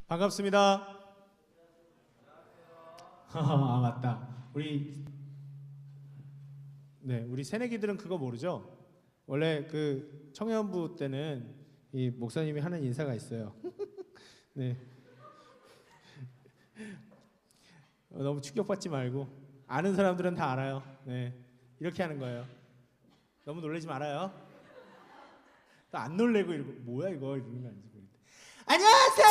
반갑습니다. 아, 맞다. 우리 새내기들은 그거 모르죠? 원래 그 청년부 때는 이 목사님이 하는 인사가 있어요. 네. 너무 충격받지 말고 아는 사람들은 다 알아요. 네. 이렇게 하는 거예요. 너무 놀라지 말아요. 또 안 놀래고 이러고 뭐야 이거 이러는 거 아니지? 안녕하세요.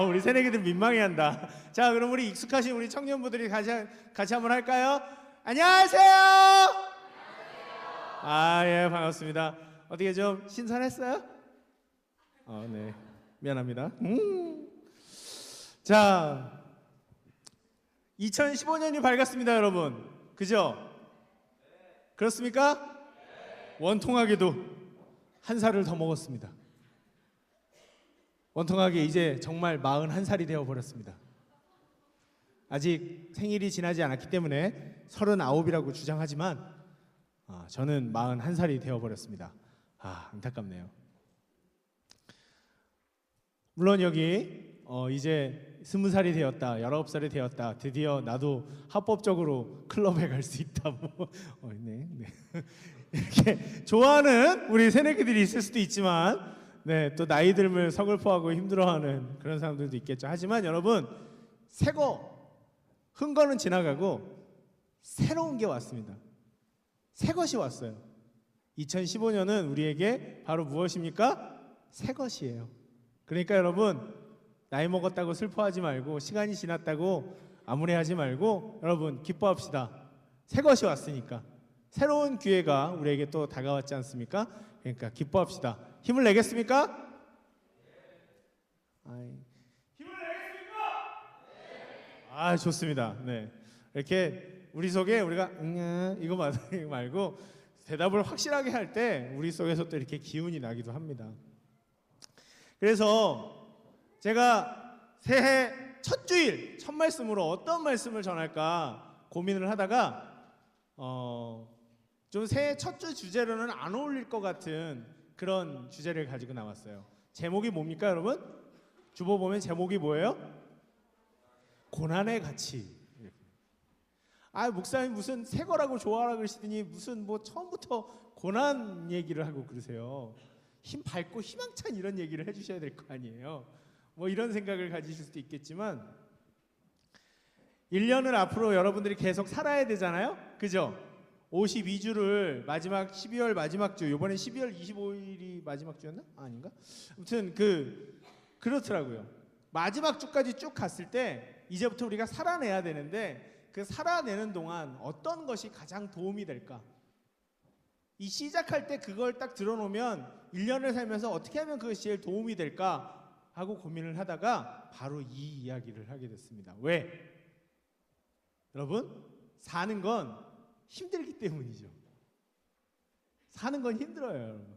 우리 새내기들 민망해한다. 자, 그럼 우리 익숙하신 우리 청년부들이 같이 한번 할까요? 안녕하세요. 예, 반갑습니다. 어떻게 좀 신선했어요? 네, 미안합니다. 자, 2015년이 밝았습니다, 여러분. 그죠? 그렇습니까? 원통하게도 한 살을 더 먹었습니다. 원통하게 이제 정말 41살이 되어버렸습니다. 아직 생일이 지나지 않았기 때문에 39이라고 주장하지만 저는 41살이 되어버렸습니다. 안타깝네요. 물론 여기 이제 20살이 되었다, 19살이 되었다, 드디어 나도 합법적으로 클럽에 갈 수 있다, 네. 이렇게 좋아하는 우리 새내기들이 있을 수도 있지만, 네, 또 나이 들면 서글퍼하고 힘들어하는 그런 사람들도 있겠죠. 하지만 여러분, 흔 거는 지나가고 새로운 게 왔습니다. 새 것이 왔어요. 2015년은 우리에게 바로 무엇입니까? 새 것이에요. 그러니까 여러분, 나이 먹었다고 슬퍼하지 말고, 시간이 지났다고 암울해하지 말고, 여러분 기뻐합시다. 새 것이 왔으니까. 새로운 기회가 우리에게 또 다가왔지 않습니까? 그러니까 기뻐합시다. 힘을 내겠습니까? 힘을 내겠습니까? 좋습니다. 네, 이렇게 우리 속에 우리가 이거 말고 대답을 확실하게 할 때 우리 속에서 또 이렇게 기운이 나기도 합니다. 그래서 제가 새해 첫 주일 첫 말씀으로 어떤 말씀을 전할까 고민을 하다가 좀 새해 첫 주 주제로는 안 어울릴 것 같은 그런 주제를 가지고 나왔어요. 제목이 뭡니까, 여러분? 주보 보면 제목이 뭐예요? 고난의 가치. 목사님 무슨 새 거라고 좋아하라 그러시더니 무슨 처음부터 고난 얘기를 하고 그러세요. 힘 밝고 희망찬 이런 얘기를 해주셔야 될 거 아니에요. 이런 생각을 가지실 수도 있겠지만 1년을 앞으로 여러분들이 계속 살아야 되잖아요. 그죠? 52주를 마지막 12월 마지막 주, 이번에 12월 25일이 마지막 주였나? 아닌가? 아무튼 그렇더라고요. 마지막 주까지 쭉 갔을 때 이제부터 우리가 살아내야 되는데, 그 살아내는 동안 어떤 것이 가장 도움이 될까? 이 시작할 때 그걸 딱 들어놓으면 1년을 살면서 어떻게 하면 그것이 제일 도움이 될까 하고 고민을 하다가 바로 이 이야기를 하게 됐습니다. 왜? 여러분, 사는 건 힘들기 때문이죠. 사는 건 힘들어요, 여러분.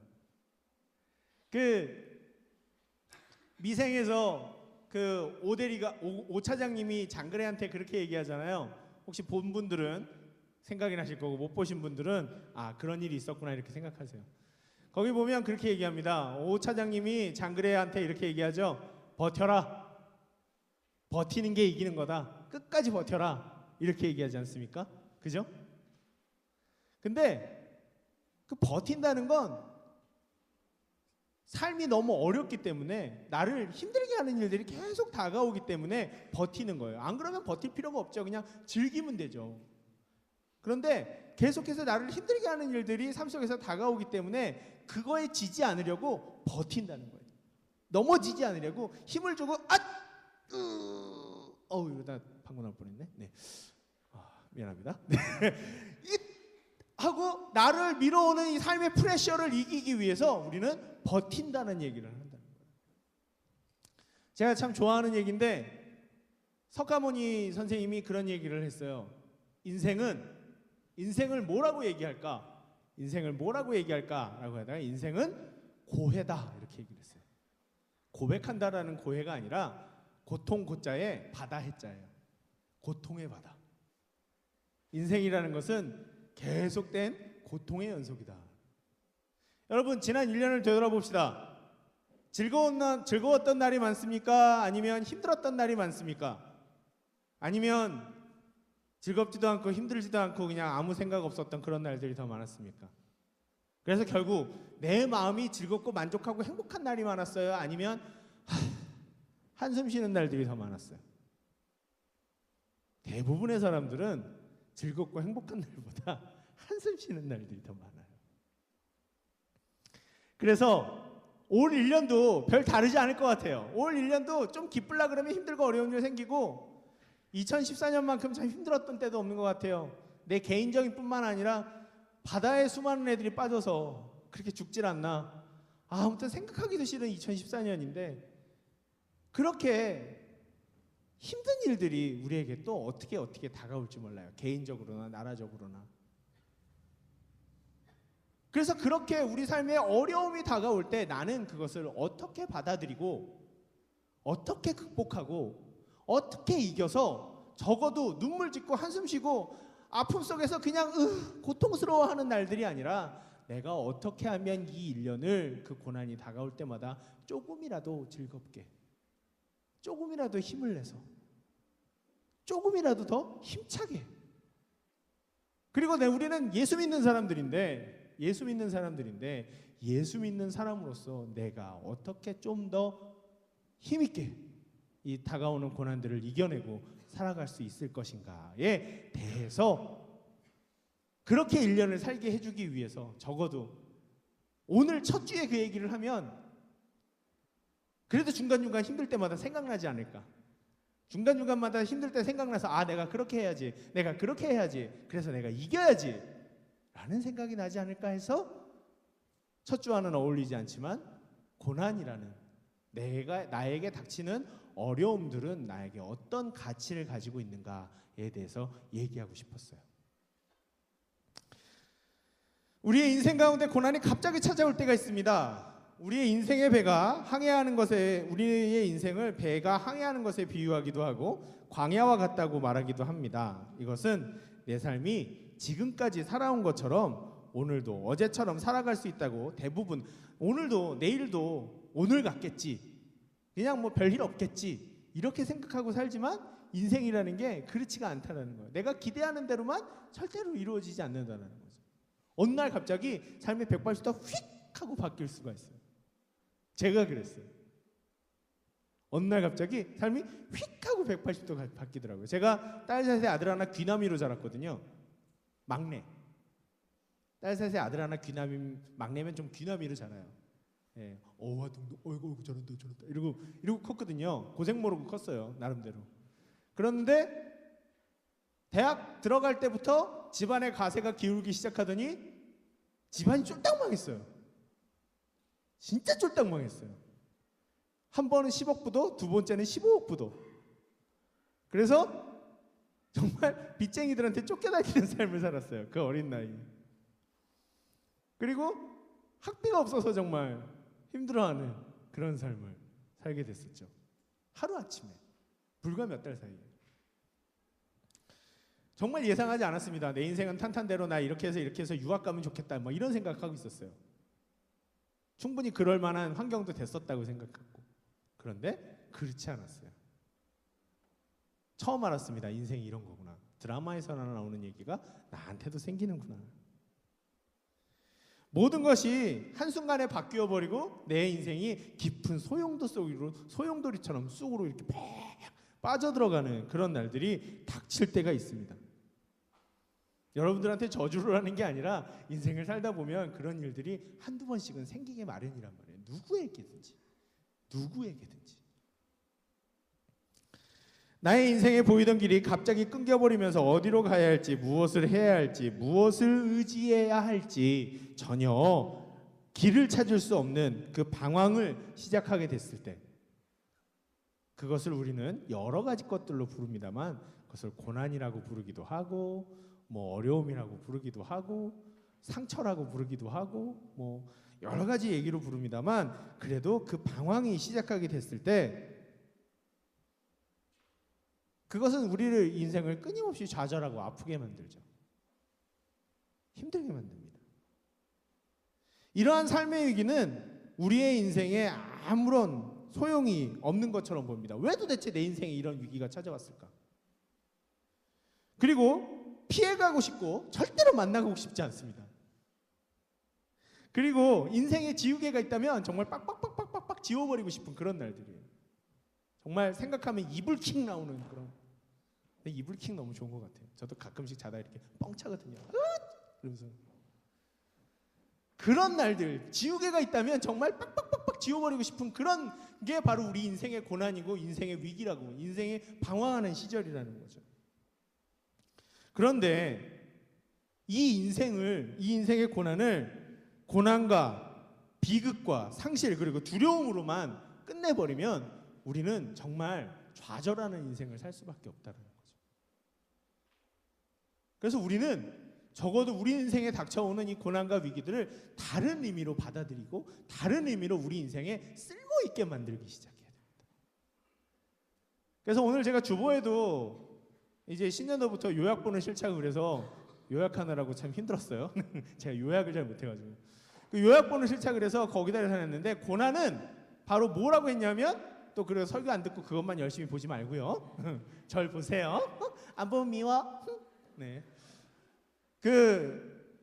미생에서 오 차장님이 장그래한테 그렇게 얘기하잖아요. 혹시 본 분들은 생각이 나실 거고, 못 보신 분들은 그런 일이 있었구나 이렇게 생각하세요. 거기 보면 그렇게 얘기합니다. 오 차장님이 장그래한테 이렇게 얘기하죠. 버텨라. 버티는 게 이기는 거다. 끝까지 버텨라. 이렇게 얘기하지 않습니까? 그죠? 근데 그 버틴다는 건 삶이 너무 어렵기 때문에, 나를 힘들게 하는 일들이 계속 다가오기 때문에 버티는 거예요. 안 그러면 버틸 필요가 없죠. 그냥 즐기면 되죠. 그런데 계속해서 나를 힘들게 하는 일들이 삶 속에서 다가오기 때문에 그거에 지지 않으려고 버틴다는 거예요. 넘어지지 않으려고 힘을 주고 이러다 방구 날 뻔했네. 네. 미안합니다. 하고 나를 밀어오는 이 삶의 프레셔를 이기기 위해서 우리는 버틴다는 얘기를 한다는 거예요. 제가 참 좋아하는 얘기인데, 석가모니 선생님이 그런 얘기를 했어요. 인생을 뭐라고 얘기할까? 인생을 뭐라고 얘기할까라고 하다가 인생은 고해다 이렇게 얘기를 했어요. 고백한다라는 고해가 아니라 고통 고자에 바다 해자예요. 고통의 바다. 인생이라는 것은 계속된 고통의 연속이다. 여러분, 지난 1년을 되돌아봅시다. 즐거웠던 날이 많습니까? 아니면 힘들었던 날이 많습니까? 아니면 즐겁지도 않고 힘들지도 않고 그냥 아무 생각 없었던 그런 날들이 더 많았습니까? 그래서 결국 내 마음이 즐겁고 만족하고 행복한 날이 많았어요? 아니면 한숨 쉬는 날들이 더 많았어요? 대부분의 사람들은 즐겁고 행복한 날보다 한숨 쉬는 날들이 더 많아요. 그래서 올 1년도 별 다르지 않을 것 같아요. 올 1년도 좀 기쁠라 그러면 힘들고 어려운 일 생기고 2014년만큼 참 힘들었던 때도 없는 것 같아요. 내 개인적인 뿐만 아니라 바다에 수많은 애들이 빠져서 그렇게 죽질 않나. 아무튼 생각하기도 싫은 2014년인데 그렇게 힘든 일들이 우리에게 또 어떻게 다가올지 몰라요. 개인적으로나 나라적으로나. 그래서 그렇게 우리 삶에 어려움이 다가올 때 나는 그것을 어떻게 받아들이고 어떻게 극복하고 어떻게 이겨서 적어도 눈물 짓고 한숨 쉬고 아픔 속에서 그냥 고통스러워하는 날들이 아니라 내가 어떻게 하면 이 1년을 그 고난이 다가올 때마다 조금이라도 즐겁게 조금이라도 힘을 내서 조금이라도 더 힘차게. 그리고 우리는 예수 믿는 사람들인데 예수 믿는 사람으로서 내가 어떻게 좀 더 힘있게 이 다가오는 고난들을 이겨내고 살아갈 수 있을 것인가에 대해서 그렇게 1년을 살게 해주기 위해서 적어도 오늘 첫 주에 그 얘기를 하면 그래도 중간중간 힘들 때마다 생각나지 않을까. 중간중간마다 힘들 때 생각나서 내가 그렇게 해야지, 내가 그렇게 해야지, 그래서 내가 이겨야지 라는 생각이 나지 않을까 해서 첫 주와는 어울리지 않지만 고난이라는 나에게 닥치는 어려움들은 나에게 어떤 가치를 가지고 있는가에 대해서 얘기하고 싶었어요. 우리의 인생 가운데 고난이 갑자기 찾아올 때가 있습니다. 우리의 인생의 배가 항해하는 것에 우리의 인생을 배가 항해하는 것에 비유하기도 하고 광야와 같다고 말하기도 합니다. 이것은 내 삶이 지금까지 살아온 것처럼 오늘도 어제처럼 살아갈 수 있다고 대부분 오늘도 내일도 오늘 같겠지 그냥 뭐 별일 없겠지 이렇게 생각하고 살지만 인생이라는 게 그렇지가 않다는 거예요. 내가 기대하는 대로만 절대로 이루어지지 않는다는 거죠. 어느 날 갑자기 삶의 180도 휙 하고 바뀔 수가 있어요. 제가 그랬어요. 어느 날 갑자기 삶이 휙 하고 180도 바뀌더라고요. 제가 딸 셋의 아들 하나 귀남이로 자랐거든요. 막내. 딸 셋의 아들 하나 막내면 좀 귀남이로 자라요. 예. 어이구 저런다 이러고 컸거든요. 고생 모르고 컸어요. 나름대로. 그런데 대학 들어갈 때부터 집안의 가세가 기울기 시작하더니 집안이 쫄딱 망했어요. 진짜 쫄딱 망했어요. 한 번은 10억 부도, 두 번째는 15억 부도. 그래서 정말 빚쟁이들한테 쫓겨다니는 삶을 살았어요. 그 어린 나이에. 그리고 학비가 없어서 정말 힘들어하는 그런 삶을 살게 됐었죠. 하루아침에. 불과 몇 달 사이에. 정말 예상하지 않았습니다. 내 인생은 탄탄대로 나 이렇게 해서 유학 가면 좋겠다. 뭐 이런 생각하고 있었어요. 충분히 그럴 만한 환경도 됐었다고 생각했고. 그런데 그렇지 않았어요. 처음 알았습니다. 인생이 이런 거구나. 드라마에서나 나오는 얘기가 나한테도 생기는구나. 모든 것이 한순간에 바뀌어버리고 내 인생이 깊은 소용돌이처럼 쑥으로 이렇게 팍 빠져들어가는 그런 날들이 닥칠 때가 있습니다. 여러분들한테 저주를 하는 게 아니라 인생을 살다 보면 그런 일들이 한두 번씩은 생기게 마련이란 말이에요. 누구에게든지. 나의 인생에 보이던 길이 갑자기 끊겨버리면서 어디로 가야 할지, 무엇을 해야 할지, 무엇을 의지해야 할지 전혀 길을 찾을 수 없는 그 방황을 시작하게 됐을 때 그것을 우리는 여러 가지 것들로 부릅니다만 그것을 고난이라고 부르기도 하고 뭐 어려움이라고 부르기도 하고 상처라고 부르기도 하고 뭐 여러 가지 얘기로 부릅니다만 그래도 그 방황이 시작하게 됐을 때 그것은 우리를 인생을 끊임없이 좌절하고 아프게 만들죠. 힘들게 만듭니다. 이러한 삶의 위기는 우리의 인생에 아무런 소용이 없는 것처럼 보입니다. 왜 도대체 내 인생에 이런 위기가 찾아왔을까? 그리고 피해가고 싶고 절대로 만나고 싶지 않습니다. 그리고 인생에 지우개가 있다면 정말 빡빡빡빡빡 지워버리고 싶은 그런 날들이에요. 정말 생각하면 이불킥 나오는 그런. 근데 이불킥 너무 좋은 것 같아요. 저도 가끔씩 자다 이렇게 뻥 차거든요. 그러면서 그런 날들, 지우개가 있다면 정말 빡빡빡빡 지워버리고 싶은 그런 게 바로 우리 인생의 고난이고 인생의 위기라고, 인생의 방황하는 시절이라는 거죠. 그런데 이 인생의 고난과 비극과 상실 그리고 두려움으로만 끝내버리면 우리는 정말 좌절하는 인생을 살 수밖에 없다는 거죠. 그래서 우리는 적어도 우리 인생에 닥쳐오는 이 고난과 위기들을 다른 의미로 받아들이고 다른 의미로 우리 인생에 쓸모있게 만들기 시작해야 됩니다. 그래서 오늘 제가 주보에도 이제 신년도부터 요약본을 실착을 해서 요약하느라고 참 힘들었어요. 제가 요약을 잘 못해가지고 그 요약본을 실착을 해서 거기다 해놨는데, 고난은 바로 뭐라고 했냐면, 또 그래서 설교 안 듣고 그것만 열심히 보지 말고요. 절 보세요. 안 보면 미워. 네. 그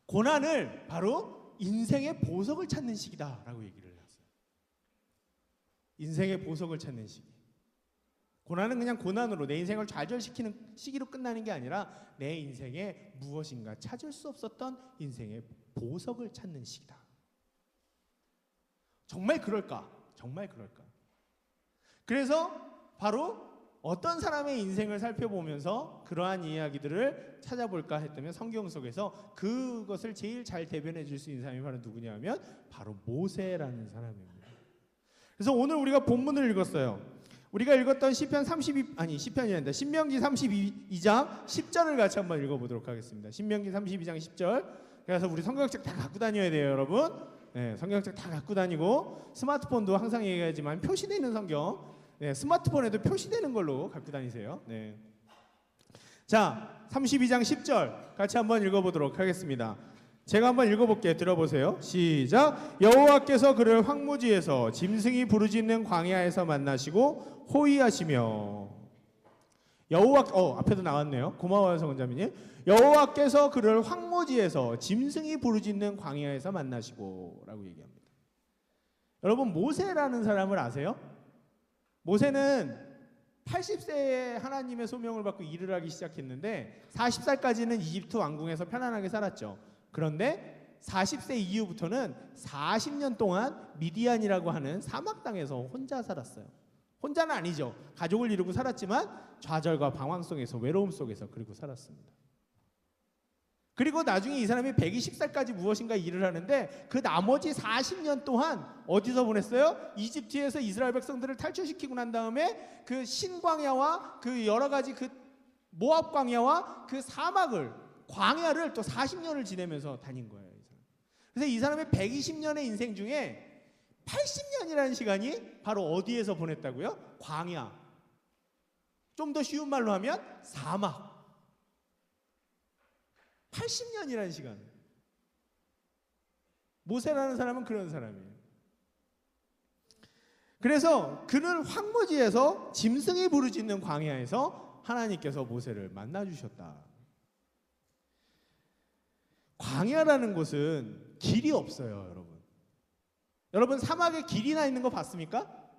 고난을 바로 인생의 보석을 찾는 시기다라고 얘기를 했어요. 인생의 보석을 찾는 시기. 고난은 그냥 고난으로 내 인생을 좌절시키는 시기로 끝나는 게 아니라 내 인생에 무엇인가 찾을 수 없었던 인생의 보석을 찾는 시기다. 정말 그럴까? 정말 그럴까? 그래서 바로 어떤 사람의 인생을 살펴보면서 그러한 이야기들을 찾아볼까 했다면, 성경 속에서 그것을 제일 잘 대변해 줄 수 있는 사람이 바로 누구냐 하면 바로 모세라는 사람입니다. 그래서 오늘 우리가 본문을 읽었어요. 우리가 읽었던 신명기 32장 10절을 같이 한번 읽어보도록 하겠습니다. 신명기 32장 10절. 그래서 우리 성경책 다 갖고 다녀야 돼요, 여러분. 네, 성경책 다 갖고 다니고, 스마트폰도 항상 얘기하지만 표시되어 있는 성경, 네, 스마트폰에도 표시되는 걸로 갖고 다니세요. 네. 자, 32장 10절 같이 한번 읽어보도록 하겠습니다. 제가 한번 읽어볼게요. 들어보세요. 시작. 여호와께서 그를 황무지에서 짐승이 부르짖는 광야에서 만나시고 호위하시며. 앞에도 나왔네요. 고마워요, 성원자매님. 여호와께서 그를 황무지에서 짐승이 부르짖는 광야에서 만나시고 라고 얘기합니다. 여러분, 모세라는 사람을 아세요? 모세는 80세에 하나님의 소명을 받고 일을 하기 시작했는데 40살까지는 이집트 왕궁에서 편안하게 살았죠. 그런데 40세 이후부터는 40년 동안 미디안이라고 하는 사막 땅에서 혼자 살았어요. 혼자는 아니죠. 가족을 이루고 살았지만 좌절과 방황 속에서, 외로움 속에서 그리고 살았습니다. 그리고 나중에 이 사람이 120살까지 무엇인가 일을 하는데, 그 나머지 40년 동안 어디서 보냈어요? 이집트에서 이스라엘 백성들을 탈출시키고 난 다음에 그 신광야와 그 여러 가지 그 모압 광야와 그 광야를 또 40년을 지내면서 다닌 거예요. 그래서 이 사람의 120년의 인생 중에 80년이라는 시간이 바로 어디에서 보냈다고요? 광야. 좀 더 쉬운 말로 하면 사막. 80년이라는 시간. 모세라는 사람은 그런 사람이에요. 그래서 그는 황무지에서 짐승이 부르짖는 광야에서 하나님께서 모세를 만나주셨다. 광야라는 곳은 길이 없어요, 여러분. 여러분, 사막에 길이나 있는 거 봤습니까?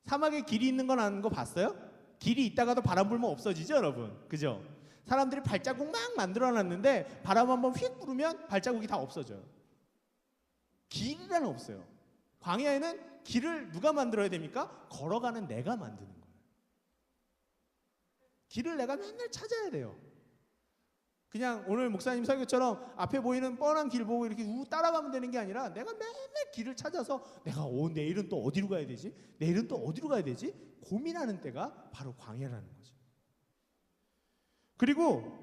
사막에 길이 있는 건 아는 거 봤어요? 길이 있다가도 바람 불면 없어지죠, 여러분. 그죠? 사람들이 발자국 막 만들어놨는데 바람 한번 휙 불으면 발자국이 다 없어져요. 길이란 없어요. 광야에는 길을 누가 만들어야 됩니까? 걸어가는 내가 만드는 거예요. 길을 내가 맨날 찾아야 돼요. 그냥 오늘 목사님 설교처럼 앞에 보이는 뻔한 길 보고 이렇게 따라가면 되는 게 아니라, 내가 맨날 길을 찾아서 내가 내일은 또 어디로 가야 되지? 내일은 또 어디로 가야 되지? 고민하는 때가 바로 광야라는 거죠. 그리고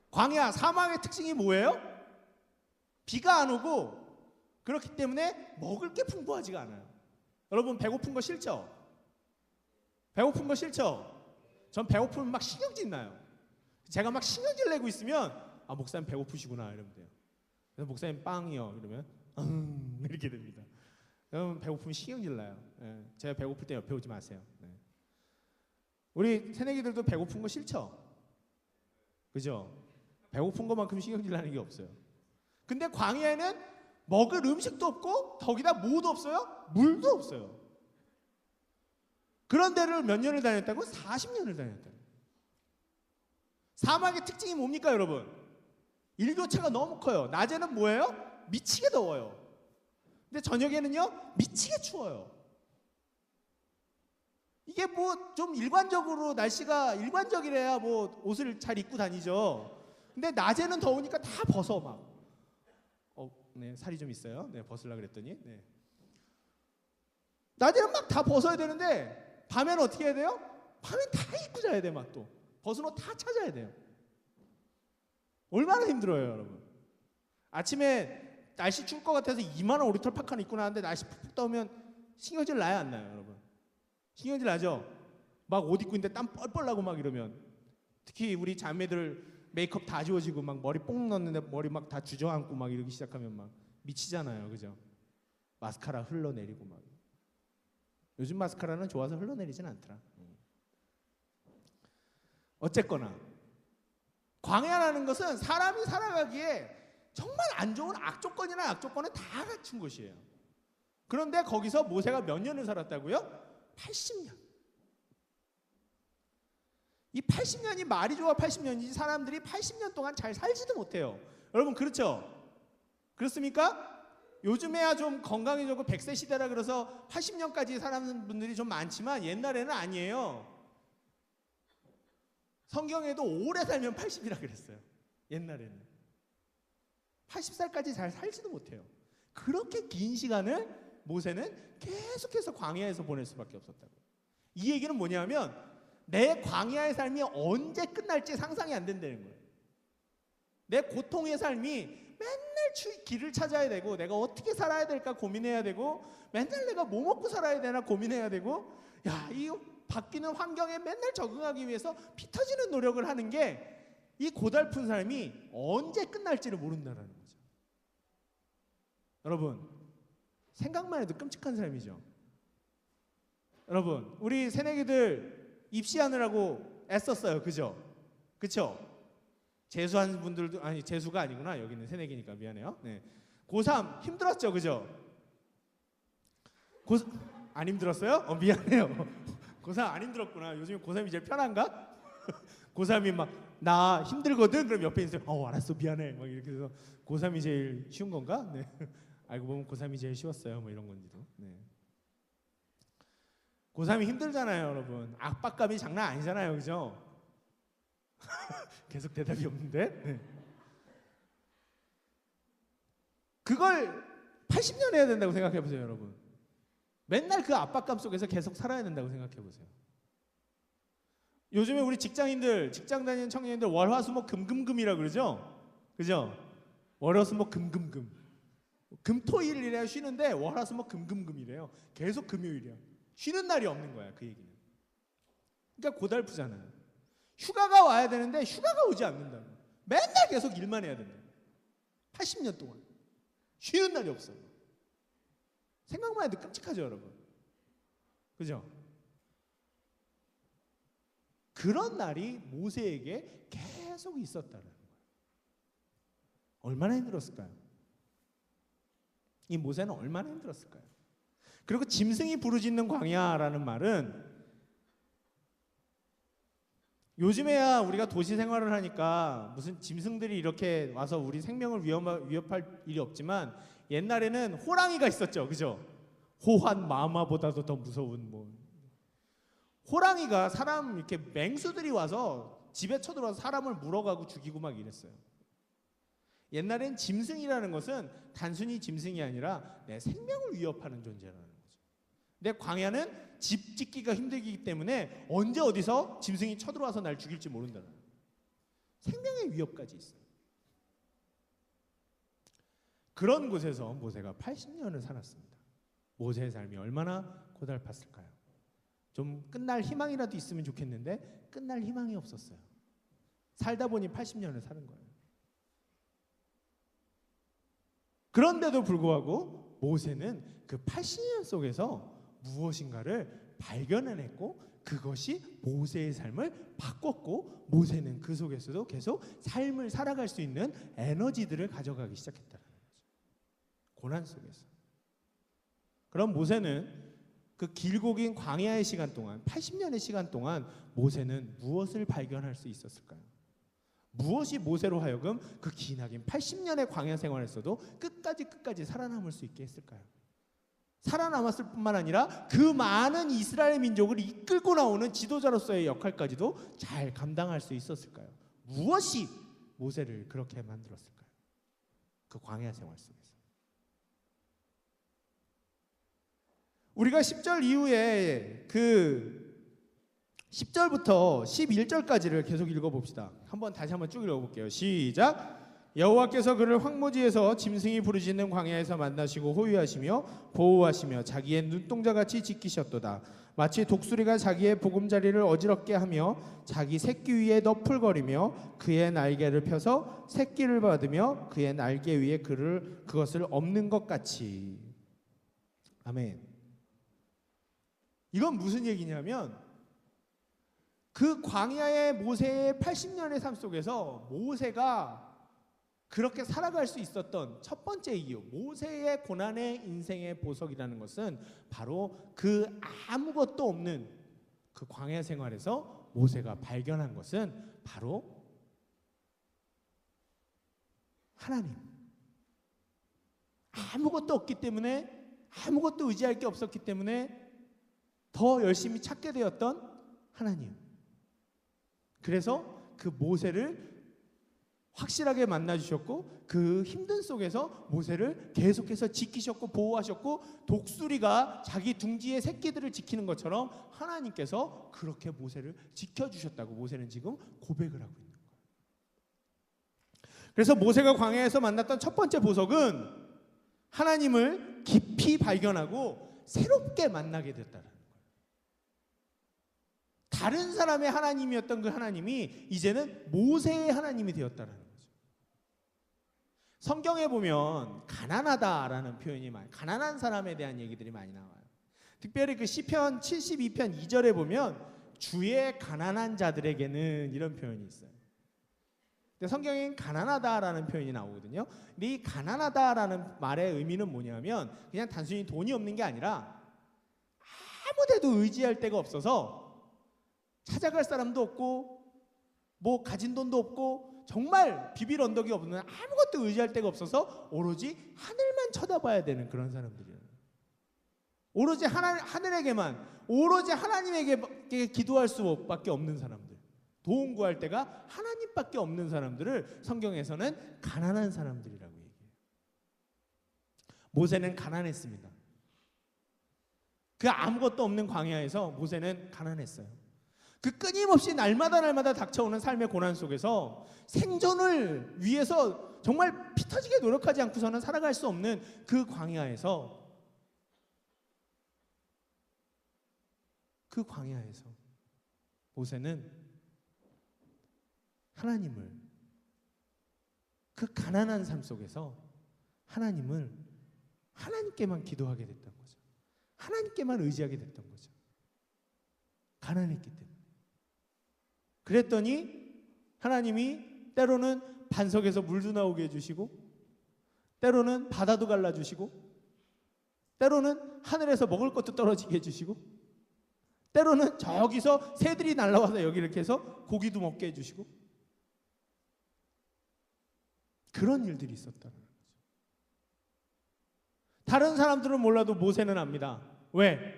광야, 사막의 특징이 뭐예요? 비가 안 오고, 그렇기 때문에 먹을 게 풍부하지가 않아요. 여러분, 배고픈 거 싫죠? 배고픈 거 싫죠? 전 배고프면 막 신경질 나요. 제가 막 신경질 내고 있으면 목사님 배고프시구나 이러면 돼요. 그래서 목사님 빵이요 이러면 이렇게 됩니다. 여러분 배고프면 신경질 나요. 예, 제가 배고플 때 옆에 오지 마세요. 네. 우리 새내기들도 배고픈 거 싫죠? 그죠? 배고픈 것만큼 신경질 나는 게 없어요. 근데 광야에는 먹을 음식도 없고 거기다 뭐도 없어요? 물도 없어요. 그런 데를 몇 년을 다녔다고? 40년을 다녔다고. 사막의 특징이 뭡니까 여러분? 일교차가 너무 커요. 낮에는 뭐예요? 미치게 더워요. 근데 저녁에는요? 미치게 추워요. 이게 뭐 좀 일관적으로 날씨가 일관적이래야 뭐 옷을 잘 입고 다니죠. 근데 낮에는 더우니까 다 벗어 막. 네, 살이 좀 있어요. 네, 벗으려고 그랬더니. 네. 낮에는 막 다 벗어야 되는데 밤에는 어떻게 해야 돼요? 밤엔 다 입고 자야 돼 막 또. 벗은 옷 다 찾아야 돼요. 얼마나 힘들어요, 여러분. 아침에 날씨 추울 것 같아서 2만 원 오리털 파카를 입고 나왔는데 날씨 푹푹 더우면 신경질 나요, 안 나요, 여러분? 신경질 나죠? 막 옷 입고 있는데 땀 뻘뻘 나고 막 이러면. 특히 우리 자매들 메이크업 다 지워지고 막 머리 뽕 넣었는데 머리 막 다 주저앉고 막 이러기 시작하면 막 미치잖아요, 그죠? 마스카라 흘러내리고 막. 요즘 마스카라는 좋아서 흘러내리진 않더라. 어쨌거나 광야라는 것은 사람이 살아가기에 정말 안 좋은 악조건이나 악조건은 다 갖춘 곳이에요. 그런데 거기서 모세가 몇 년을 살았다고요? 80년. 이 80년이 말이 좋아 80년이지 사람들이 80년 동안 잘 살지도 못해요. 여러분 그렇죠? 그렇습니까? 요즘에야 좀 건강해졌고 100세 시대라 그래서 80년까지 사는 분들이 좀 많지만 옛날에는 아니에요. 성경에도 오래 살면 80이라 그랬어요. 옛날에는 80살까지 잘 살지도 못해요. 그렇게 긴 시간을 모세는 계속해서 광야에서 보낼 수밖에 없었다고. 이 얘기는 뭐냐면 내 광야의 삶이 언제 끝날지 상상이 안 된다는 거예요. 내 고통의 삶이 맨날 길을 찾아야 되고 내가 어떻게 살아야 될까 고민해야 되고 맨날 내가 뭐 먹고 살아야 되나 고민해야 되고 이 바뀌는 환경에 맨날 적응하기 위해서 피 터지는 노력을 하는 게 이 고달픈 삶이 언제 끝날지를 모른다는 거죠. 여러분 생각만 해도 끔찍한 삶이죠. 여러분 우리 새내기들 입시하느라고 애썼어요. 그죠? 그쵸? 재수한 분들도 아니 재수가 아니구나. 여기는 새내기니까 미안해요. 네. 고3 힘들었죠. 그죠? 안 힘들었어요? 미안해요. 고3 안 힘들었구나. 요즘에 고3이 제일 편한가? 고3이 막 나 힘들거든. 그럼 옆에 있어요. 알았어 미안해. 막 이렇게 해서 고3이 제일 쉬운 건가? 네. 알고 보면 고3이 제일 쉬웠어요. 뭐 이런 건지도. 네. 고3이 힘들잖아요, 여러분. 압박감이 장난 아니잖아요, 그죠? 계속 대답이 없는데. 네. 그걸 80년 해야 된다고 생각해 보세요, 여러분. 맨날 그 압박감 속에서 계속 살아야 된다고 생각해 보세요. 요즘에 우리 직장인들, 직장 다니는 청년인들 월화수목 금금금이라 그러죠? 그죠? 월화수목 금금금. 금토일이래야 쉬는데 월화수목 금금금이래요. 계속 금요일이야. 쉬는 날이 없는 거야, 그 얘기는. 그러니까 고달프잖아요. 휴가가 와야 되는데 휴가가 오지 않는다고. 맨날 계속 일만 해야 된다. 80년 동안. 쉬는 날이 없어요. 생각만 해도 끔찍하죠, 여러분. 그죠? 그런 날이 모세에게 계속 있었다는 거예요. 얼마나 힘들었을까요? 이 모세는 얼마나 힘들었을까요? 그리고 짐승이 부르짖는 광야라는 말은 요즘에야 우리가 도시 생활을 하니까 무슨 짐승들이 이렇게 와서 우리 생명을 위협할 일이 없지만 옛날에는 호랑이가 있었죠. 그죠? 호환 마마보다도 더 무서운 호랑이가 사람 이렇게 맹수들이 와서 집에 쳐들어와서 사람을 물어가고 죽이고 막 이랬어요. 옛날엔 짐승이라는 것은 단순히 짐승이 아니라 내 생명을 위협하는 존재라는 거죠. 근데 광야는 집 짓기가 힘들기 때문에 언제 어디서 짐승이 쳐들어와서 날 죽일지 모른다는 거예요. 생명의 위협까지 있어요. 그런 곳에서 모세가 80년을 살았습니다. 모세의 삶이 얼마나 고달팠을까요? 좀 끝날 희망이라도 있으면 좋겠는데 끝날 희망이 없었어요. 살다 보니 80년을 사는 거예요. 그런데도 불구하고 모세는 그 80년 속에서 무엇인가를 발견해냈고 그것이 모세의 삶을 바꿨고 모세는 그 속에서도 계속 삶을 살아갈 수 있는 에너지들을 가져가기 시작했다는 거죠. 고난 속에서. 그럼 모세는 그 길고 긴 광야의 시간 동안 80년의 시간 동안 모세는 무엇을 발견할 수 있었을까요? 무엇이 모세로 하여금 그 기나긴 80년의 광야 생활에서도 끝까지 살아남을 수 있게 했을까요? 살아남았을 뿐만 아니라 그 많은 이스라엘 민족을 이끌고 나오는 지도자로서의 역할까지도 잘 감당할 수 있었을까요? 무엇이 모세를 그렇게 만들었을까요? 그 광야 생활 속에서. 우리가 10절 이후에 그 10절부터 11절까지를 계속 읽어봅시다. 다시 한번 쭉 읽어볼게요. 시작. 여호와께서 그를 황무지에서 짐승이 부르짖는 광야에서 만나시고 호위하시며 보호하시며 자기의 눈동자같이 지키셨도다. 마치 독수리가 자기의 보금자리를 어지럽게 하며 자기 새끼 위에 너풀거리며 그의 날개를 펴서 새끼를 받으며 그의 날개 위에 그것을 엎는 것 같이. 아멘. 이건 무슨 얘기냐면 그 광야의 모세의 80년의 삶 속에서 모세가 그렇게 살아갈 수 있었던 첫 번째 이유, 모세의 고난의 인생의 보석이라는 것은 바로 그 아무것도 없는 그 광야 생활에서 모세가 발견한 것은 바로 하나님. 아무것도 없기 때문에, 아무것도 의지할 게 없었기 때문에 더 열심히 찾게 되었던 하나님. 그래서 그 모세를 확실하게 만나주셨고 그 힘든 속에서 모세를 계속해서 지키셨고 보호하셨고 독수리가 자기 둥지의 새끼들을 지키는 것처럼 하나님께서 그렇게 모세를 지켜주셨다고 모세는 지금 고백을 하고 있는 거예요. 그래서 모세가 광야에서 만났던 첫 번째 보석은 하나님을 깊이 발견하고 새롭게 만나게 됐다는 거예요. 다른 사람의 하나님이었던 그 하나님이 이제는 모세의 하나님이 되었다는 거죠. 성경에 보면 가난하다라는 표현이 가난한 사람에 대한 얘기들이 많이 나와요. 특별히 그 시편 72편 2절에 보면 주의 가난한 자들에게는 이런 표현이 있어요. 근데 성경엔 가난하다라는 표현이 나오거든요. 근데 이 가난하다라는 말의 의미는 뭐냐면 그냥 단순히 돈이 없는 게 아니라 아무 데도 의지할 데가 없어서 찾아갈 사람도 없고 뭐 가진 돈도 없고 정말 비빌 언덕이 없는 아무것도 의지할 데가 없어서 오로지 하늘만 쳐다봐야 되는 그런 사람들이에요. 오로지 하늘에게만 오로지 하나님에게 기도할 수밖에 없는 사람들. 도움 구할 데가 하나님밖에 없는 사람들을 성경에서는 가난한 사람들이라고 얘기해요. 모세는 가난했습니다. 그 아무것도 없는 광야에서 모세는 가난했어요. 그 끊임없이 날마다 닥쳐오는 삶의 고난 속에서 생존을 위해서 정말 피 터지게 노력하지 않고서는 살아갈 수 없는 그 광야에서 모세는 하나님을 그 가난한 삶 속에서 하나님께만 기도하게 됐던 거죠. 하나님께만 의지하게 됐던 거죠. 가난했기 때문에. 그랬더니 하나님이 때로는 반석에서 물도 나오게 해주시고 때로는 바다도 갈라주시고 때로는 하늘에서 먹을 것도 떨어지게 해주시고 때로는 저기서 새들이 날아와서 여기 이렇게 해서 고기도 먹게 해주시고 그런 일들이 있었다는 거죠. 다른 사람들은 몰라도 모세는 압니다. 왜?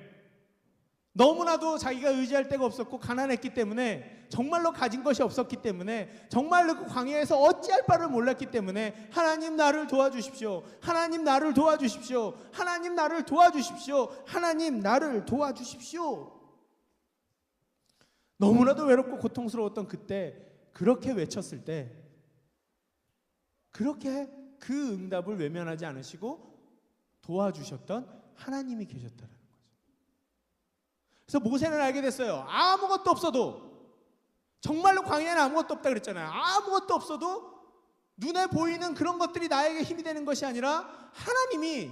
너무나도 자기가 의지할 데가 없었고 가난했기 때문에 정말로 가진 것이 없었기 때문에 정말로 그 광야에서 어찌할 바를 몰랐기 때문에 하나님 나를 도와주십시오. 하나님 나를 도와주십시오. 하나님 나를 도와주십시오. 하나님 나를 도와주십시오. 너무나도 외롭고 고통스러웠던 그때 그렇게 외쳤을 때 그렇게 그 응답을 외면하지 않으시고 도와주셨던 하나님이 계셨다는 거죠. 그래서 모세는 알게 됐어요. 아무것도 없어도 정말로 광야에는 아무것도 없다 그랬잖아요. 아무것도 없어도 눈에 보이는 그런 것들이 나에게 힘이 되는 것이 아니라 하나님이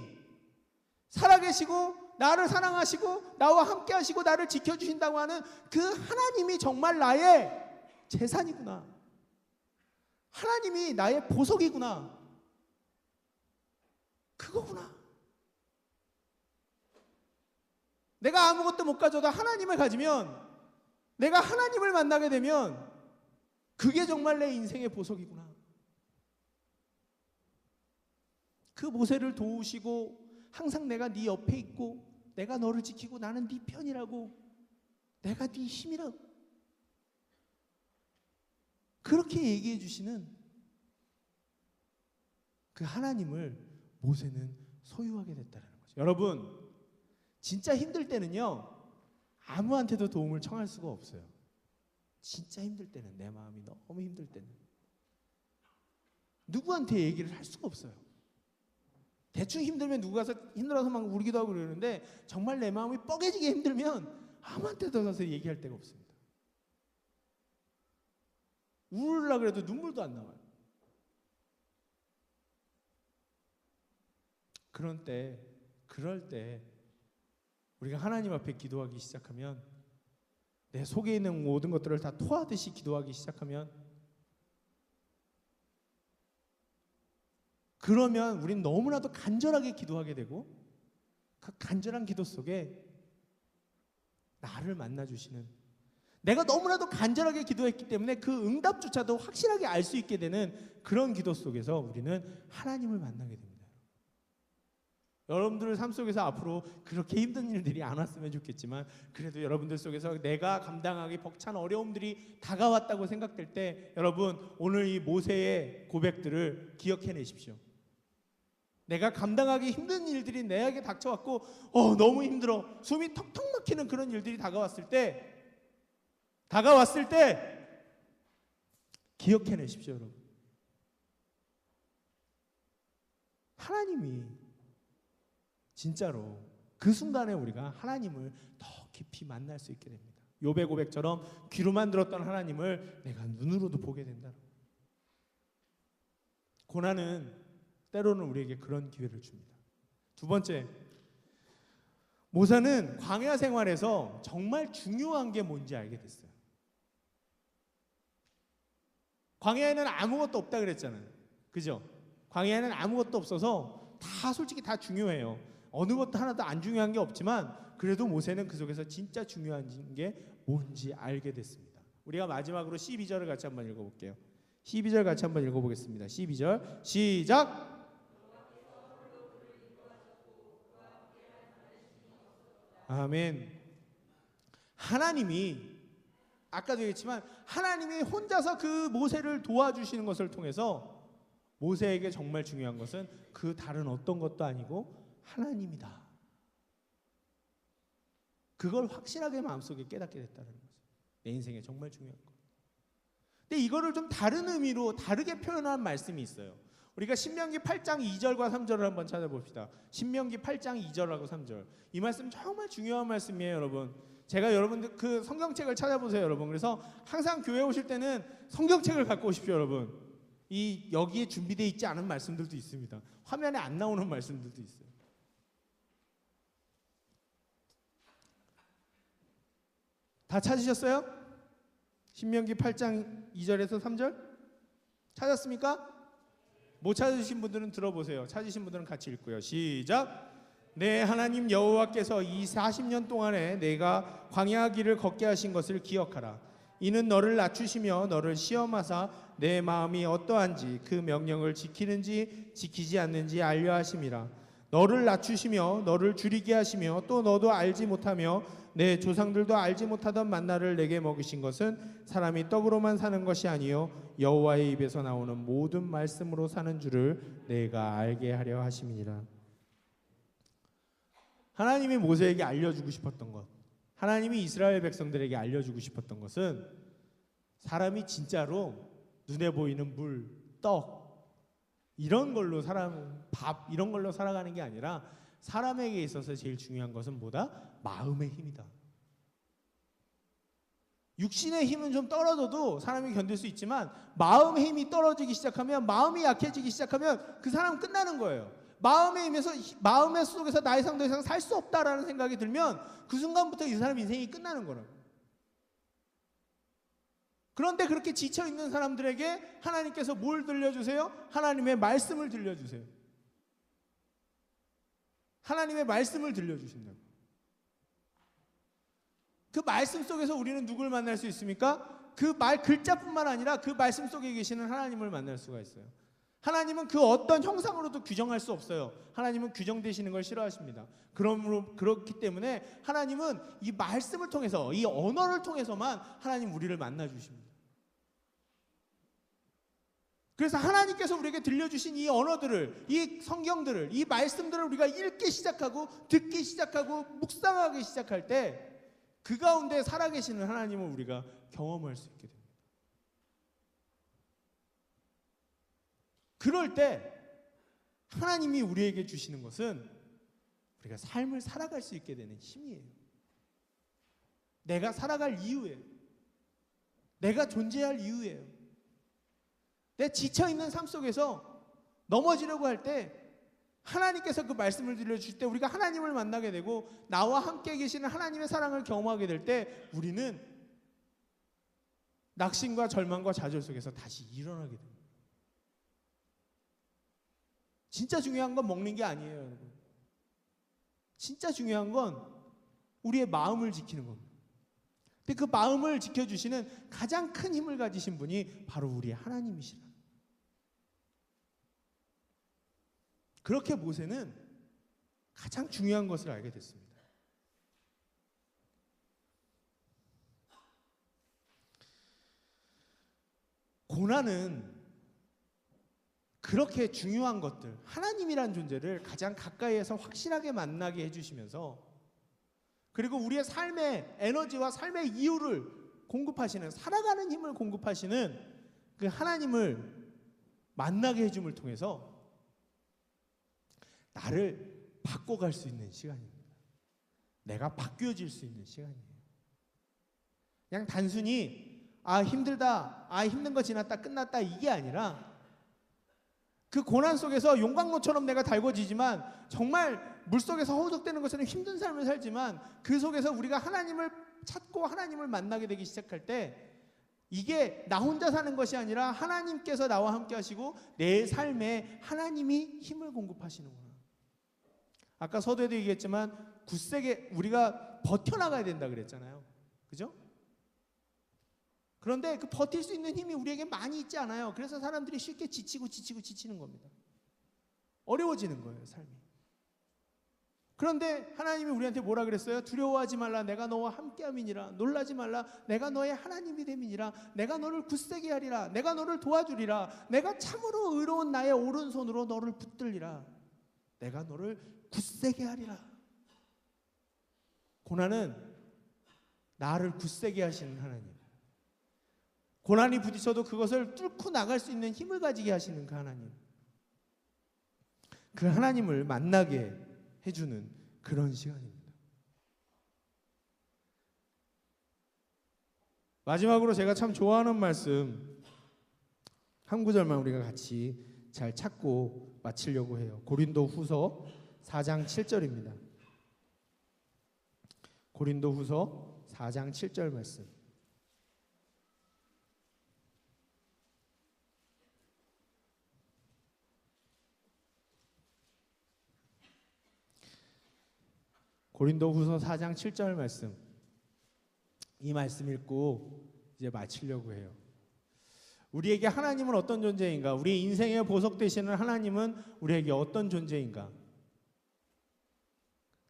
살아계시고 나를 사랑하시고 나와 함께 하시고 나를 지켜주신다고 하는 그 하나님이 정말 나의 재산이구나. 하나님이 나의 보석이구나. 그거구나. 내가 아무것도 못 가져도 하나님을 가지면, 내가 하나님을 만나게 되면 그게 정말 내 인생의 보석이구나. 그 모세를 도우시고 항상 내가 네 옆에 있고 내가 너를 지키고 나는 네 편이라고, 내가 네 힘이라고 그렇게 얘기해 주시는 그 하나님을 모세는 소유하게 됐다는 거죠. 여러분, 진짜 힘들 때는요 아무한테도 도움을 청할 수가 없어요. 진짜 힘들 때는, 내 마음이 너무 힘들 때는 누구한테 얘기를 할 수가 없어요. 대충 힘들면 누구 가서 힘들어서 막 울기도 하고 그러는데, 정말 내 마음이 뻐개지게 힘들면 아무한테도 가서 얘기할 데가 없습니다. 울으려고 해도 눈물도 안 나와요. 그럴 때 우리가 하나님 앞에 기도하기 시작하면, 내 속에 있는 모든 것들을 다 토하듯이 기도하기 시작하면, 그러면 우린 너무나도 간절하게 기도하게 되고, 그 간절한 기도 속에 나를 만나주시는, 내가 너무나도 간절하게 기도했기 때문에 그 응답조차도 확실하게 알 수 있게 되는 그런 기도 속에서 우리는 하나님을 만나게 됩니다. 여러분들 삶 속에서 앞으로 그렇게 힘든 일들이 안 왔으면 좋겠지만, 그래도 여러분들 속에서 내가 감당하기 벅찬 어려움들이 다가왔다고 생각될 때, 여러분 오늘 이 모세의 고백들을 기억해내십시오. 내가 감당하기 힘든 일들이 내게 닥쳐왔고 너무 힘들어, 숨이 턱턱 막히는 그런 일들이 다가왔을 때 기억해내십시오. 여러분, 하나님이 진짜로 그 순간에 우리가 하나님을 더 깊이 만날 수 있게 됩니다. 욥의 고백처럼 귀로만 들었던 하나님을 내가 눈으로도 보게 된다. 고난은 때로는 우리에게 그런 기회를 줍니다. 두 번째, 모세는 광야 생활에서 정말 중요한 게 뭔지 알게 됐어요. 광야에는 아무것도 없다 그랬잖아요. 그죠? 광야에는 아무것도 없어서 다 솔직히 다 중요해요. 어느 것도 하나도 안 중요한 게 없지만, 그래도 모세는 그 속에서 진짜 중요한 게 뭔지 알게 됐습니다. 우리가 마지막으로 12절을 같이 한번 읽어볼게요. 12절 같이 한번 읽어보겠습니다. 12절 시작. 아멘. 하나님이, 아까도 얘기했지만 하나님이 혼자서 그 모세를 도와주시는 것을 통해서 모세에게 정말 중요한 것은 그 다른 어떤 것도 아니고 하나님이다. 그걸 확실하게 마음속에 깨닫게 됐다는 거죠. 내 인생에 정말 중요한 것. 근데 이거를 좀 다른 의미로 다르게 표현한 말씀이 있어요. 우리가 신명기 8장 2절과 3절을 한번 찾아봅시다. 신명기 8장 2절하고 3절. 이 말씀 정말 중요한 말씀이에요, 여러분. 제가 여러분들 그 성경책을 찾아보세요, 여러분. 그래서 항상 교회 오실 때는 성경책을 갖고 오십시오, 여러분. 여기에 준비되어 있지 않은 말씀들도 있습니다. 화면에 안 나오는 말씀들도 있어요. 다 찾으셨어요? 신명기 8장 2절에서 3절? 찾았습니까? 못 찾으신 분들은 들어보세요. 찾으신 분들은 같이 읽고요. 시작. 내 하나님 여호와께서 이 40년 동안에 내가 광야 길을 걷게 하신 것을 기억하라. 이는 너를 낮추시며 너를 시험하사 내 마음이 어떠한지 그 명령을 지키는지 지키지 않는지 알려 하심이라. 너를 낮추시며 너를 줄이게 하시며 또 너도 알지 못하며 내 조상들도 알지 못하던 만나를 내게 먹이신 것은 사람이 떡으로만 사는 것이 아니요 여호와의 입에서 나오는 모든 말씀으로 사는 줄을 내가 알게 하려 하심이니라. 하나님이 모세에게 알려주고 싶었던 것, 하나님이 이스라엘 백성들에게 알려주고 싶었던 것은 사람이 진짜로 눈에 보이는 물, 떡 이런 걸로 밥 이런 걸로 살아가는 게 아니라 사람에게 있어서 제일 중요한 것은 뭐다? 마음의 힘이다. 육신의 힘은 좀 떨어져도 사람이 견딜 수 있지만 마음의 힘이 떨어지기 시작하면, 마음이 약해지기 시작하면 그 사람은 끝나는 거예요. 마음의 속에서 나의 삶 더 이상 살 수 없다라는 생각이 들면 그 순간부터 이 사람 인생이 끝나는 거라고. 그런데 그렇게 지쳐 있는 사람들에게 하나님께서 뭘 들려주세요? 하나님의 말씀을 들려주세요. 하나님의 말씀을 들려주신다고. 그 말씀 속에서 우리는 누굴 만날 수 있습니까? 그 글자뿐만 아니라 그 말씀 속에 계시는 하나님을 만날 수가 있어요. 하나님은 그 어떤 형상으로도 규정할 수 없어요. 하나님은 규정되시는 걸 싫어하십니다. 그렇기 때문에 하나님은 이 말씀을 통해서, 이 언어를 통해서만 하나님 우리를 만나 주십니다. 그래서 하나님께서 우리에게 들려주신 이 언어들을, 이 성경들을, 이 말씀들을 우리가 읽기 시작하고 듣기 시작하고 묵상하기 시작할 때 그 가운데 살아계시는 하나님을 우리가 경험할 수 있게 됩니다. 그럴 때 하나님이 우리에게 주시는 것은 우리가 삶을 살아갈 수 있게 되는 힘이에요. 내가 살아갈 이유예요. 내가 존재할 이유예요. 내 지쳐있는 삶 속에서 넘어지려고 할 때 하나님께서 그 말씀을 들려주실 때 우리가 하나님을 만나게 되고 나와 함께 계시는 하나님의 사랑을 경험하게 될 때 우리는 낙심과 절망과 좌절 속에서 다시 일어나게 됩니다. 진짜 중요한 건 먹는 게 아니에요, 여러분. 진짜 중요한 건 우리의 마음을 지키는 겁니다. 근데 그 마음을 지켜주시는 가장 큰 힘을 가지신 분이 바로 우리 하나님이시라. 그렇게 모세는 가장 중요한 것을 알게 됐습니다. 고난은 그렇게 중요한 것들, 하나님이란 존재를 가장 가까이에서 확실하게 만나게 해주시면서, 그리고 우리의 삶의 에너지와 삶의 이유를 공급하시는, 살아가는 힘을 공급하시는 그 하나님을 만나게 해줌을 통해서 나를 바꿔갈 수 있는 시간입니다. 내가 바뀌어질 수 있는 시간이에요. 그냥 단순히 힘들다, 힘든 거 지났다, 끝났다, 이게 아니라 그 고난 속에서 용광로처럼 내가 달궈지지만 정말 물속에서 허우적대는 것처럼 힘든 삶을 살지만 그 속에서 우리가 하나님을 찾고 하나님을 만나게 되기 시작할 때 이게 나 혼자 사는 것이 아니라 하나님께서 나와 함께 하시고 내 삶에 하나님이 힘을 공급하시는구나. 아까 서두에도 얘기했지만 굳세게 우리가 버텨나가야 된다 그랬잖아요. 그죠? 그런데 그 버틸 수 있는 힘이 우리에게 많이 있지 않아요. 그래서 사람들이 쉽게 지치는 겁니다. 어려워지는 거예요, 삶이. 그런데 하나님이 우리한테 뭐라 그랬어요? 두려워하지 말라, 내가 너와 함께함이니라. 놀라지 말라, 내가 너의 하나님이 됨이니라. 내가 너를 굳세게 하리라. 내가 너를 도와주리라. 내가 참으로 의로운 나의 오른손으로 너를 붙들리라. 내가 너를 굳세게 하리라. 고난은 나를 굳세게 하시는 하나님, 고난이 부딪혀도 그것을 뚫고 나갈 수 있는 힘을 가지게 하시는 그 하나님, 그 하나님을 만나게 해주는 그런 시간입니다. 마지막으로 제가 참 좋아하는 말씀 한 구절만 우리가 같이 잘 찾고 마치려고 해요. 고린도후서 4장 7절입니다. 고린도후서 4장 7절 말씀. 고린도후서 4장 7절 말씀. 이 말씀 읽고 이제 마치려고 해요. 우리에게 하나님은 어떤 존재인가? 우리 인생의 보석 되시는 하나님은 우리에게 어떤 존재인가?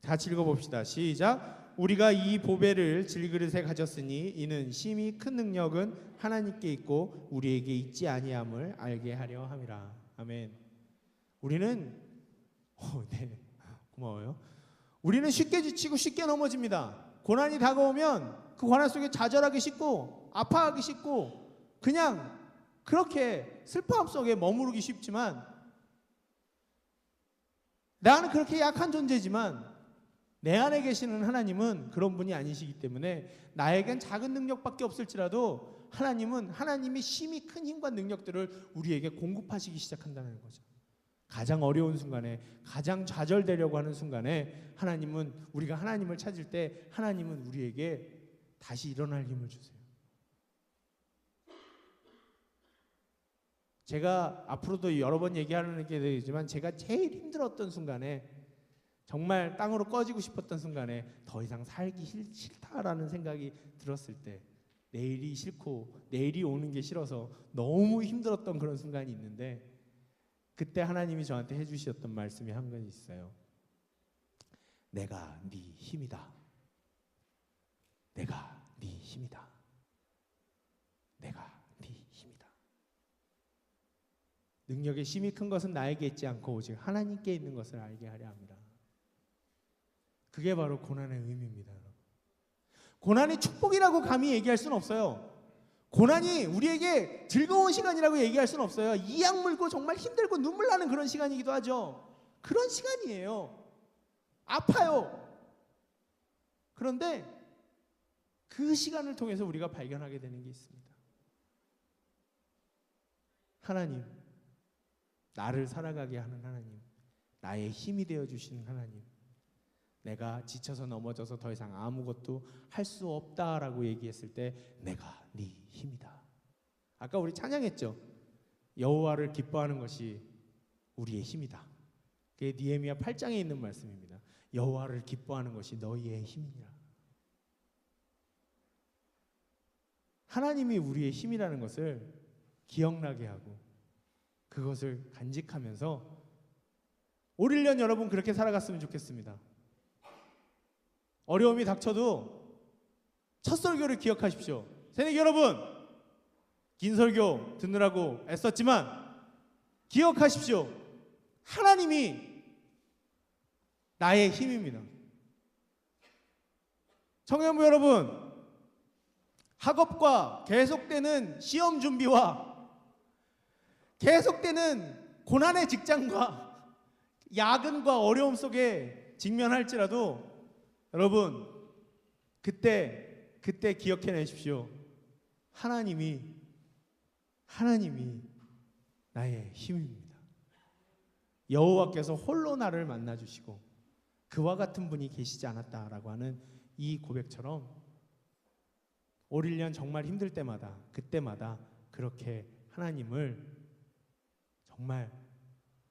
같이 읽어봅시다. 시작. 우리가 이 보배를 질그릇에 가졌으니 이는 심히 큰 능력은 하나님께 있고 우리에게 있지 아니함을 알게 하려 함이라. 아멘. 우리는 네, 고마워요. 우리는 쉽게 지치고 쉽게 넘어집니다. 고난이 다가오면 그 고난 속에 좌절하기 쉽고 아파하기 쉽고 그냥 그렇게 슬픔 속에 머무르기 쉽지만, 나는 그렇게 약한 존재지만 내 안에 계시는 하나님은 그런 분이 아니시기 때문에 나에겐 작은 능력밖에 없을지라도 하나님은 하나님이 심히 큰 힘과 능력들을 우리에게 공급하시기 시작한다는 거죠. 가장 어려운 순간에, 가장 좌절되려고 하는 순간에 하나님은, 우리가 하나님을 찾을 때 하나님은 우리에게 다시 일어날 힘을 주세요. 제가 앞으로도 여러 번 얘기하는 게 되지만 제가 제일 힘들었던 순간에, 정말 땅으로 꺼지고 싶었던 순간에 더 이상 살기 싫다라는 생각이 들었을 때, 내일이 싫고 내일이 오는 게 싫어서 너무 힘들었던 그런 순간이 있는데, 그때 하나님이 저한테 해주셨던 말씀이 한 가지 있어요. 내가 네 힘이다. 내가 네 힘이다. 내가 네 힘이다. 능력의 힘이 큰 것은 나에게 있지 않고 오직 하나님께 있는 것을 알게 하려 합니다. 그게 바로 고난의 의미입니다. 고난이 축복이라고 감히 얘기할 수는 없어요. 고난이 우리에게 즐거운 시간이라고 얘기할 수는 없어요. 이악 물고 정말 힘들고 눈물 나는 그런 시간이기도 하죠. 그런 시간이에요. 아파요. 그런데 그 시간을 통해서 우리가 발견하게 되는 게 있습니다. 하나님, 나를 살아가게 하는 하나님, 나의 힘이 되어주시는 하나님, 내가 지쳐서 넘어져서 더 이상 아무것도 할 수 없다라고 얘기했을 때 내가 네 힘이다. 아까 우리 찬양했죠. 여호와를 기뻐하는 것이 우리의 힘이다. 그게 느헤미야 8장에 있는 말씀입니다. 여호와를 기뻐하는 것이 너희의 힘이니라. 하나님이 우리의 힘이라는 것을 기억나게 하고 그것을 간직하면서 올 1년 여러분 그렇게 살아갔으면 좋겠습니다. 어려움이 닥쳐도 첫 설교를 기억하십시오. 새내기 여러분, 긴 설교 듣느라고 애썼지만 기억하십시오. 하나님이 나의 힘입니다. 청년부 여러분, 학업과 계속되는 시험 준비와 계속되는 고난의 직장과 야근과 어려움 속에 직면할지라도 여러분 그때 기억해내십시오. 하나님이 나의 힘입니다. 여호와께서 홀로 나를 만나주시고 그와 같은 분이 계시지 않았다라고 하는 이 고백처럼 올 1년 정말 힘들 때마다 그때마다 그렇게 하나님을 정말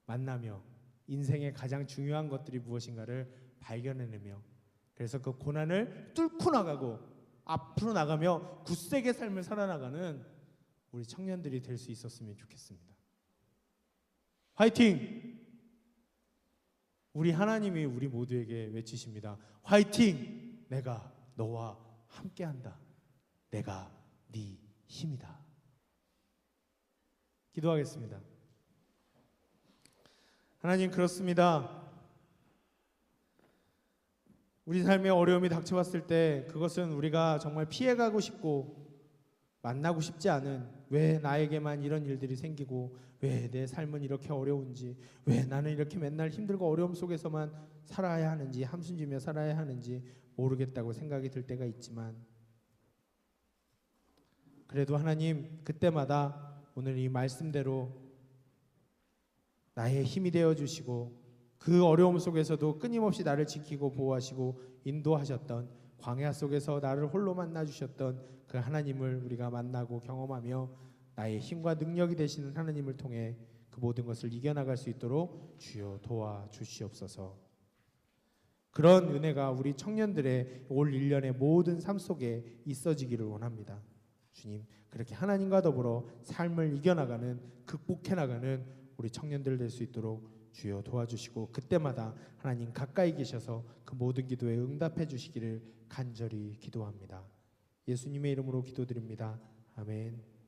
만나며 인생의 가장 중요한 것들이 무엇인가를 발견해내며 그래서 그 고난을 뚫고 나가고 앞으로 나가며 굳세게 삶을 살아나가는 우리 청년들이 될 수 있었으면 좋겠습니다. 화이팅! 우리 하나님이 우리 모두에게 외치십니다. 화이팅! 내가 너와 함께한다. 내가 네 힘이다. 기도하겠습니다. 하나님, 그렇습니다. 우리 삶에 어려움이 닥쳐왔을 때 그것은 우리가 정말 피해가고 싶고 만나고 싶지 않은, 왜 나에게만 이런 일들이 생기고 왜 내 삶은 이렇게 어려운지, 왜 나는 이렇게 맨날 힘들고 어려움 속에서만 살아야 하는지, 함숨지며 살아야 하는지 모르겠다고 생각이 들 때가 있지만, 그래도 하나님 그때마다 오늘 이 말씀대로 나의 힘이 되어주시고 그 어려움 속에서도 끊임없이 나를 지키고 보호하시고 인도하셨던, 광야 속에서 나를 홀로 만나주셨던 그 하나님을 우리가 만나고 경험하며 나의 힘과 능력이 되시는 하나님을 통해 그 모든 것을 이겨나갈 수 있도록 주여 도와주시옵소서. 그런 은혜가 우리 청년들의 올 1년의 모든 삶 속에 있어지기를 원합니다. 주님, 그렇게 하나님과 더불어 삶을 이겨나가는, 극복해나가는 우리 청년들 될 수 있도록 주여 도와주시고 그때마다 하나님 가까이 계셔서 그 모든 기도에 응답해 주시기를 간절히 기도합니다. 예수님의 이름으로 기도드립니다. 아멘.